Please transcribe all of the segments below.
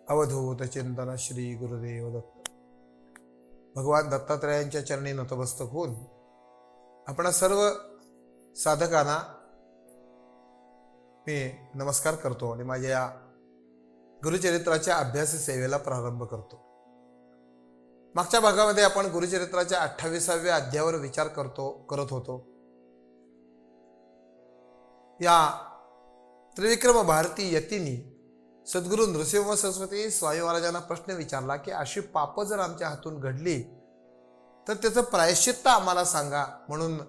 अवधूत चिंतन श्री गुरुदेव दत्त. भगवान दत्तात्रयांच्या चरणी नतमस्तक होऊन आपण सर्व साधकांना मी नमस्कार करतो आणि माझ्या या गुरुचरित्राच्या अभ्यास सेवेला प्रारंभ करतो. मागच्या भागामध्ये आपण गुरुचरित्राच्या 28व्या अध्यायावर विचार करत होतो. या त्रिविक्रम भारती यतींनी सद्गुरू नृसिंह सरस्वती स्वामी महाराजांना प्रश्न विचारला की अशी पाप जर आमच्या हातून घडली तर त्याचं प्रायश्चित्त आम्हाला सांगा. म्हणून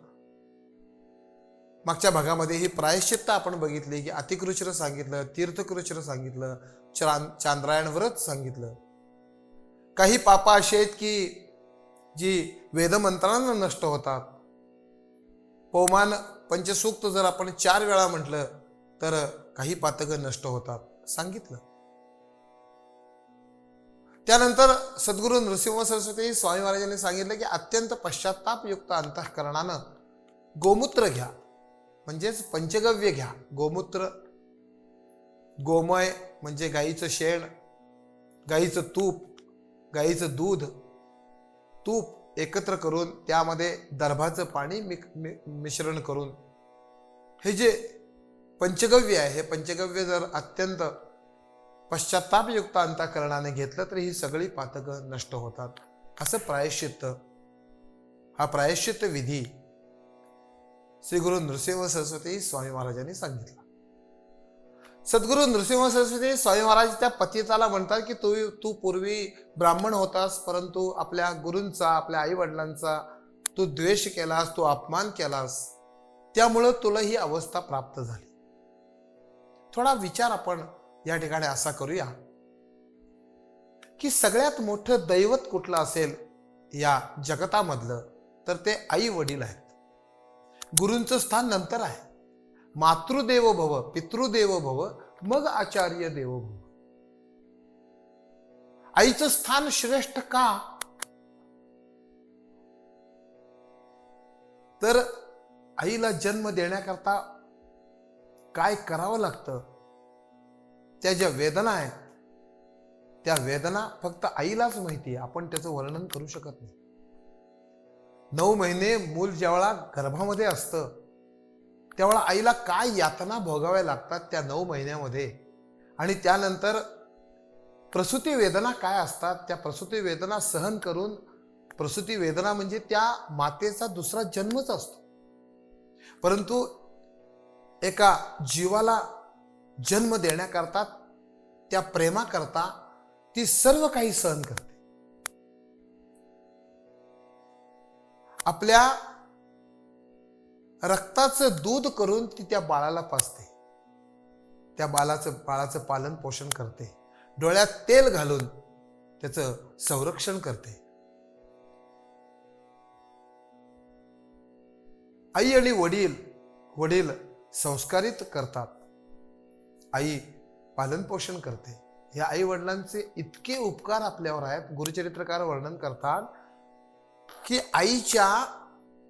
मागच्या भागामध्ये ही प्रायश्चित्त आपण बघितली की अतिकृच्र सांगितलं, तीर्थकृच्र सांगितलं, चांद्रायण व्रत सांगितलं. काही पाप अशी आहेत की जी वेदमंत्रांना नष्ट होतात. पौमान पंचसूक्त जर आपण 4 वेळा म्हटलं तर काही पातक नष्ट होतात सांगितलं. त्यानंतर सद्गुरू नृसिंह सरस्वती स्वामी महाराजांनी सांगितलं की अत्यंत पश्चातापयुक्त अंतःकरणानं गोमूत्र घ्या, म्हणजेच पंचगव्य घ्या. गोमूत्र, गोमय म्हणजे गाईचं शेण, गाईचं तूप, गाईचं दूध, तूप एकत्र करून त्यामध्ये दर्भाचं पाणी मिश्रण करून हे जे पंचगव्य आहे, हे पंचगव्य जर अत्यंत पश्चातापयुक्त अंतःकरणाने घेतलं तर ही सगळी पातकं नष्ट होतात. असं प्रायश्चित्त, हा प्रायश्चित्त विधी श्री गुरु नृसिंह सरस्वती स्वामी महाराजांनी सांगितला. सद्गुरू नृसिंह सरस्वती स्वामी महाराज त्या पतिताला म्हणतात की तू पूर्वी ब्राह्मण होतास, परंतु आपल्या गुरूंचा, आपल्या आई वडिलांचा तू द्वेष केलास, तू अपमान केलास, त्यामुळं तुला ही अवस्था प्राप्त झाली. थोडा विचार आपण या ठिकाणी असा करूया की सगळ्यात मोठं दैवत कुठलं असेल या जगतामधलं तर ते आई वडील आहेत. गुरूंचं स्थान नंतर आहे. मातृदेवो भव, पितृदेवो भव, मग आचार्य देवो भव. आईचं स्थान श्रेष्ठ का? तर आईला जन्म देण्याकरता काय करावं लागतं, त्या ज्या वेदना आहेत त्या वेदना फक्त आईलाच माहिती आहे. आपण त्याचं वर्णन करू शकत नाही. 9 महिने मूल ज्यावेळा गर्भामध्ये असतं त्यावेळा आईला काय यातना भोगाव्या लागतात त्या 9 महिन्यामध्ये, आणि त्यानंतर प्रसूती वेदना काय असतात, त्या प्रसूती वेदना सहन करून, प्रसूती वेदना म्हणजे त्या मातेचा दुसरा जन्मच असतो, परंतु एका जीवाला जन्म देण्याकरता, त्या प्रेमाकरता ती सर्व काही सहन करते. आपल्या रक्ताचं दूध करून ती त्या बाळाला पाजते, त्या बाळाचं पालन पोषण करते, डोळ्यात तेल घालून त्याचं संरक्षण करते. आई आणि वडील संस्कारित करतात, आई पालन पोषण करते. या आई वडिलांचे इतके उपकार आपल्यावर आहेत. गुरुचरित्रकार वर्णन करतात की आईच्या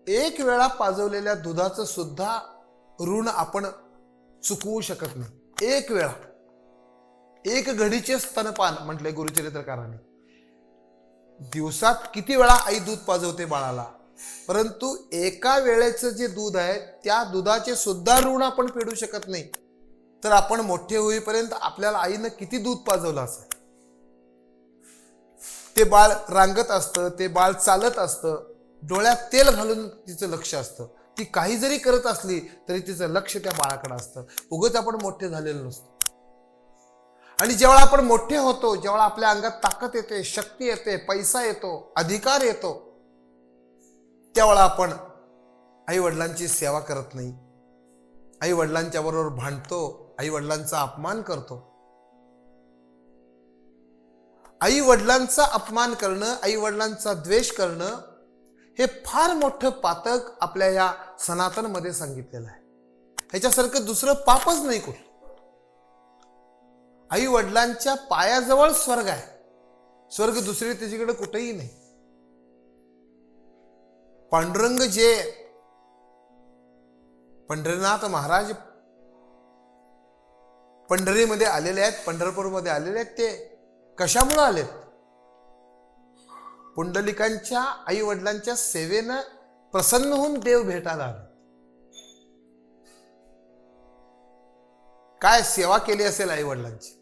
1 वेळा पाजवलेल्या दुधाचं सुद्धा ऋण आपण चुकवू शकत नाही. 1 वेळा, 1 घडीचे स्तनपान म्हटले गुरुचरित्रकारांनी. दिवसात किती वेळा आई दूध पाजवते बाळाला, परंतु एका वेळेचं जे दूध आहे त्या दुधाचे सुद्धा ऋण आपण फेडू शकत नाही. तर आपण मोठे होईपर्यंत आपल्याला आईनं किती दूध पाजवलं असेल. ते बाळ रांगत असतं, ते बाळ चालत असतं, डोळ्यात तेल घालून तिचं लक्ष असतं. ती काही जरी करत असली तरी तिचं लक्ष त्या बाळाकडे असतं. उगाच आपण मोठे झालेलो नसतो. आणि जेव्हा आपण मोठे होतो, जेव्हा आपल्या अंगात ताकद येते, शक्ती येते, पैसा येतो, अधिकार येतो, त्यावेळा आपण आई वडिलांची सेवा करत नाही, आई वडिलांच्या बरोबर भांडतो, आई वडिलांचा अपमान करतो. आई वडिलांचा अपमान करणं, आई वडिलांचा द्वेष करणं हे फार मोठं पातक आपल्या या सनातन मध्ये सांगितलेलं आहे. ह्याच्यासारखं दुसरं पापच नाही कुठलं. आई वडिलांच्या पायाजवळ स्वर्ग आहे. स्वर्ग दुसरी तिच्याकडे कुठेही नाही. पांडुरंग जे पंढरीनाथ महाराज पंढरीमध्ये आलेले आहेत, पंढरपूरमध्ये आलेले आहेत, ते कशामुळे आलेत? पुंडलिकांच्या आई वडिलांच्या सेवेनं प्रसन्न होऊन देव भेटायला आले. काय सेवा केली असेल आई वडिलांची?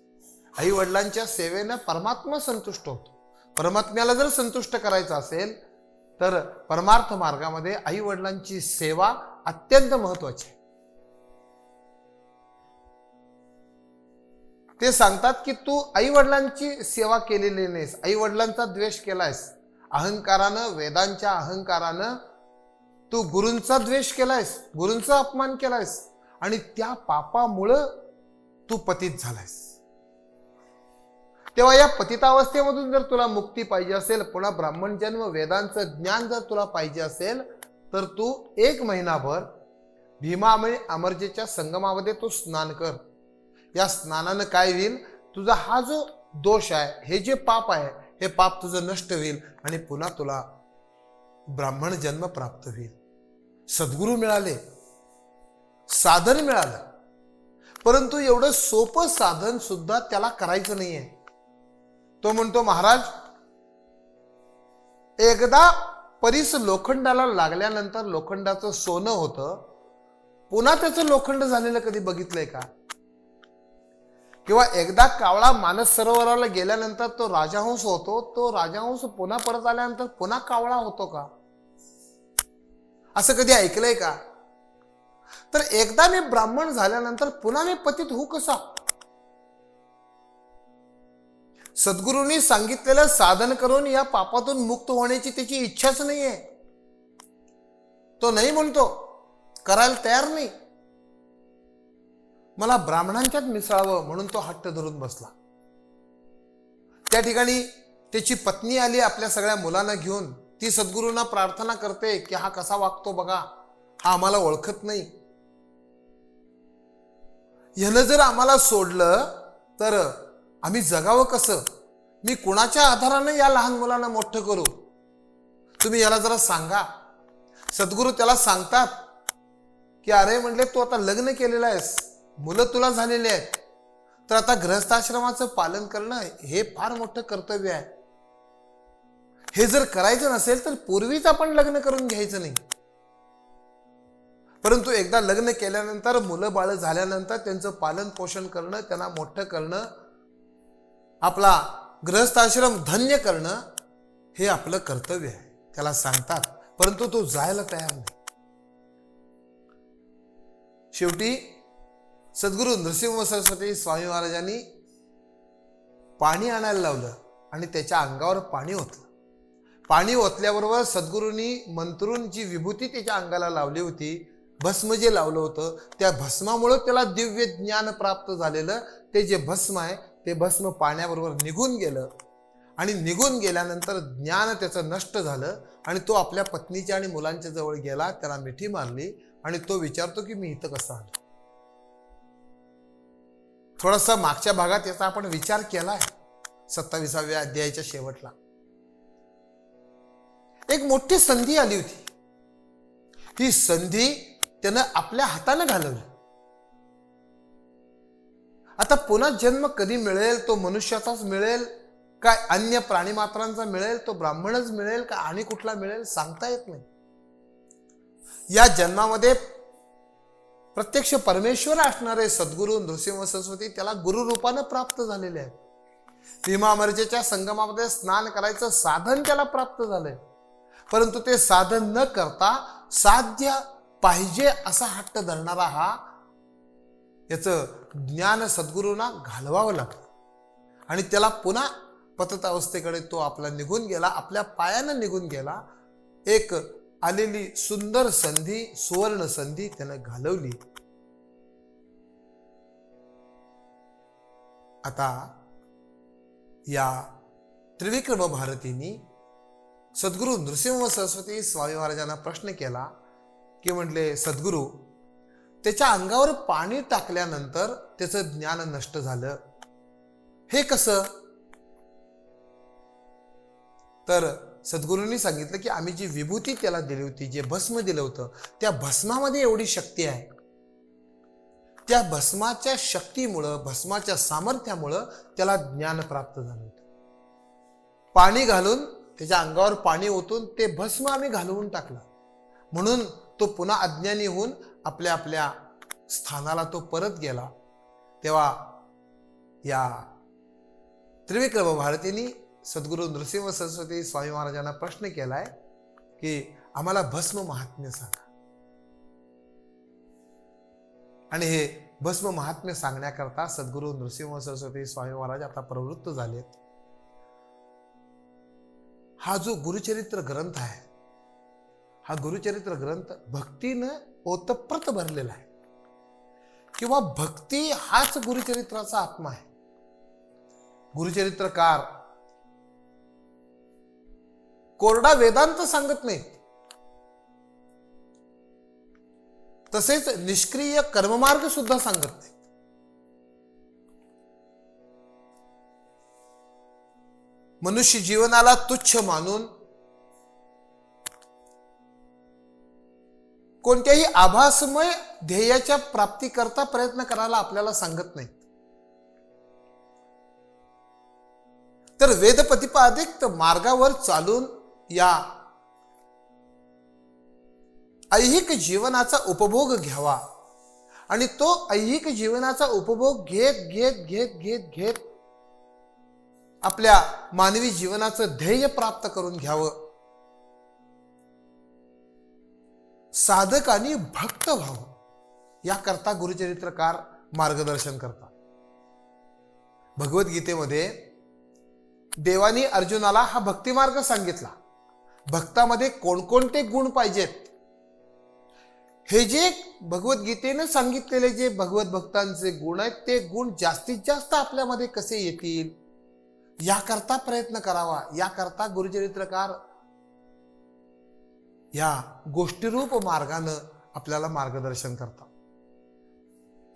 आई वडिलांच्या सेवेनं परमात्मा संतुष्ट होतो. परमात्म्याला जर संतुष्ट करायचं असेल तर परमार्थ मार्गामध्ये आई वडिलांची सेवा अत्यंत महत्वाची आहे. ते सांगतात की तू आई वडिलांची सेवा केलेली नाहीस, आई वडिलांचा द्वेष केलायस, अहंकारानं, वेदांच्या अहंकारानं तू गुरूंचा द्वेष केलायस, गुरूंचा अपमान केलायस आणि त्या पापामुळं तू पतित झालायस. तेव्हा या पतितावस्थेमधून जर तुला मुक्ती पाहिजे असेल, पुन्हा ब्राह्मण जन्म, वेदांचं ज्ञान जर तुला पाहिजे असेल तर तू 1 महिनाभर भीमा आणि अमरजेच्या संगमामध्ये तू स्नान कर. या स्नानानं काय होईल? तुझा हा जो दोष आहे, हे जे पाप आहे, हे पाप तुझं नष्ट होईल आणि पुन्हा तुला ब्राह्मण जन्म प्राप्त होईल. सद्गुरू मिळाले, साधन मिळालं, परंतु एवढं सोपं साधन सुद्धा त्याला करायचं नाहीये. तो म्हणतो, महाराज, एकदा परीस लोखंडाला लागल्यानंतर लोखंडाचं सोनं होतं, पुन्हा त्याचं लोखंड झालेलं कधी बघितलंय का? किंवा एकदा कावळा मानस सरोवराला गेल्यानंतर तो राजहंस होतो, तो राजहंस पुन्हा परत आल्यानंतर पुन्हा कावळा होतो का? असं कधी ऐकलंय का? तर एकदा मी ब्राह्मण झाल्यानंतर पुन्हा मी पतित होऊ कसा? सद्गुरूंनी सांगितलेलं साधन करून या पापातून मुक्त होण्याची त्याची इच्छाच नाहीये. तो नाही म्हणतो, करायला तयार नाही. मला ब्राह्मणांच्यात मिसळावं म्हणून तो हट्ट धरून बसला. त्या ठिकाणी त्याची पत्नी आली आपल्या सगळ्या मुलांना घेऊन. ती सद्गुरूंना प्रार्थना करते की हा कसा वागतो बघा, हा आम्हाला ओळखत नाही, ह्यानं जर आम्हाला सोडलं तर आम्ही जगावं कसं? मी कुणाच्या आधारानं या लहान मुलांना मोठं करू? तुम्ही याला जरा सांगा. सद्गुरू त्याला सांगतात की अरे म्हणले, तू आता लग्न केलेलं आहेस, मुलं तुला झालेली आहेत, तर आता गृहस्थाश्रमाचं पालन करणं हे फार मोठं कर्तव्य आहे. हे जर करायचं नसेल तर पूर्वीच आपण लग्न करून घ्यायचं नाही. परंतु एकदा लग्न केल्यानंतर, मुलं बाळ झाल्यानंतर त्यांचं पालन पोषण करणं, त्यांना मोठं करणं, आपला गृहस्थाश्रम धन्य करणं हे आपलं कर्तव्य आहे. त्याला सांगतात, परंतु तो जायला तयार नाही. शेवटी सद्गुरू नृसिंह सरस्वती स्वामी महाराजांनी पाणी आणायला लावलं आणि त्याच्या अंगावर पाणी ओतलं. पाणी ओतल्याबरोबर सद्गुरूंनी मंत्रून जी विभूती त्याच्या अंगाला लावली होती, भस्म जे लावलं होतं, त्या भस्मामुळे त्याला दिव्य ज्ञान प्राप्त झालेलं. ते जे भस्म आहे ते भस्म पाण्याबरोबर निघून गेलं आणि निघून गेल्यानंतर ज्ञान त्याचं नष्ट झालं आणि तो आपल्या पत्नीच्या आणि मुलांच्या जवळ गेला, त्याला मिठी मारली आणि तो विचारतो की मी इथं कसा आलो? थोडासा मागच्या भागात याचा आपण विचार केलाय. 27व्या अध्यायाच्या शेवटला एक मोठी संधी आली होती. ही संधी त्यानं आपल्या हाताने घालवली. आता पुन्हा जन्म कधी मिळेल? तो मनुष्याचाच मिळेल काय अन्य प्राणी मात्रांचा मिळेल? तो ब्राह्मणच मिळेल का आणि कुठला मिळेल? सांगता येत नाही. या जन्मामध्ये प्रत्यक्ष परमेश्वर असणारे सद्गुरू नृसिंह सरस्वती त्याला गुरु रूपाने प्राप्त झालेले आहेत. भीमा अमरजेच्या संगमामध्ये स्नान करायचं साधन त्याला प्राप्त झालंय, परंतु ते साधन न करता साध्य पाहिजे असा हट्ट धरणारा हा, याचं ज्ञान सद्गुरूंना घालवावं लागतं आणि त्याला पुन्हा पतितावस्थेकडे तो आपला निघून गेला, आपल्या पायानं निघून गेला. एक आलेली सुंदर संधी, सुवर्ण संधी त्यानं घालवली. आता या त्रिविक्रम भारतींनी सद्गुरू नृसिंह सरस्वती स्वामी महाराजांना प्रश्न केला की म्हटले, सद्गुरू, त्याच्या अंगावर पाणी टाकल्यानंतर त्याचं ज्ञान नष्ट झालं, हे कसं? तर सद्गुरूंनी सांगितलं की आम्ही जी विभूती त्याला दिली होती, जे भस्म दिलं होतं, त्या भस्मामध्ये एवढी शक्ती आहे. त्या भस्माच्या शक्तीमुळं, भस्माच्या सामर्थ्यामुळं त्याला ज्ञान प्राप्त झालं होतं. पाणी घालून त्याच्या अंगावर पाणी ओतून ते भस्म आम्ही घालवून टाकलं, म्हणून तो पुन्हा अज्ञानी होऊन आपल्या आपल्या स्थानाला तो परत गेला. तेव्हा या त्रिविक्रम भारतींनी सद्गुरू नृसिंह सरस्वती स्वामी महाराजांना प्रश्न केलाय की आम्हाला भस्म महात्म्य सांगा. आणि हे भस्म महात्म्य सांगण्याकरता सद्गुरू नृसिंह सरस्वती स्वामी महाराज आता प्रवृत्त झालेत. हा जो गुरुचरित्र ग्रंथ आहे, हा गुरुचरित्र ग्रंथ भक्तीनं ओतप्रत भरलेला आहे, किंवा भक्ती हाच गुरुचरित्राचा आत्मा आहे. गुरुचरित्रकार कोरडा वेदांत सांगत नाहीत, तसेच निष्क्रिय कर्ममार्ग सुद्धा सांगत नाही. मनुष्य जीवनाला तुच्छ मानून कोणत्याही आभासमय ध्येयाच्या प्राप्तीकरता प्रयत्न करायला आपल्याला सांगत नाही, तर वेद प्रतिपादित मार्गावर चालून या ऐहिक जीवनाचा उपभोग घ्यावा. आणि तो ऐहिक जीवनाचा उपभोग घेत घेत घेत घेत घेत आपल्या मानवी जीवनाचं ध्येय प्राप्त करून घ्यावं. साधकांनी भक्त व्हावं याकरता गुरुचरित्रकार मार्गदर्शन करतात. भगवद्गीतेमध्ये देवानी अर्जुनाला हा भक्तिमार्ग सांगितला. भक्तामध्ये कोणकोणते गुण पाहिजेत हे जे भगवद्गीतेने सांगितलेले जे भगवत भक्तांचे गुण आहेत, ते गुण जास्तीत जास्त आपल्यामध्ये कसे येतील याकरता प्रयत्न करावा. याकरता गुरुचरित्रकार या गोष्टीरूप मार्गानं आपल्याला मार्गदर्शन करतात.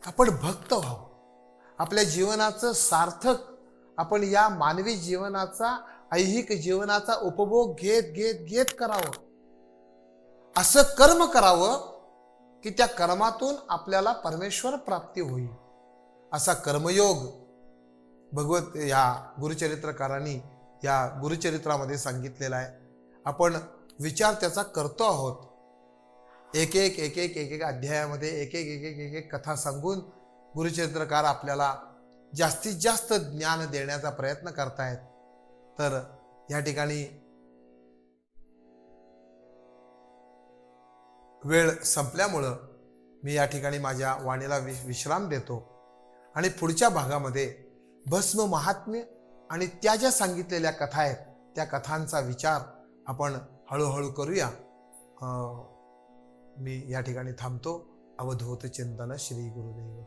आपण भक्त व्हावं, आपल्या जीवनाचं सार्थक आपण या मानवी जीवनाचा ऐहिक जीवनाचा उपभोग घेत घेत घेत करावं. असं कर्म करावं की त्या कर्मातून आपल्याला परमेश्वर प्राप्ती होईल. असा कर्मयोग भगवत या गुरुचरित्रकारांनी या गुरुचरित्रामध्ये सांगितलेला आहे. आपण विचार त्याचा करतो आहोत. एक एक एक एक एक एक अध्यायामध्ये एक एक एक एक एक एक कथा सांगून गुरुचरित्रकार आपल्याला जास्तीत जास्त ज्ञान देण्याचा प्रयत्न करतायत. तर या ठिकाणी वेळ संपल्यामुळं मी या ठिकाणी माझ्या वाणीला विश्राम देतो आणि पुढच्या भागामध्ये भस्म महात्म्य आणि त्या ज्या सांगितलेल्या कथा आहेत त्या कथांचा विचार आपण हळूहळू करूया. मी या ठिकाणी थांबतो. अवधूत चिंतन श्री गुरुदेव.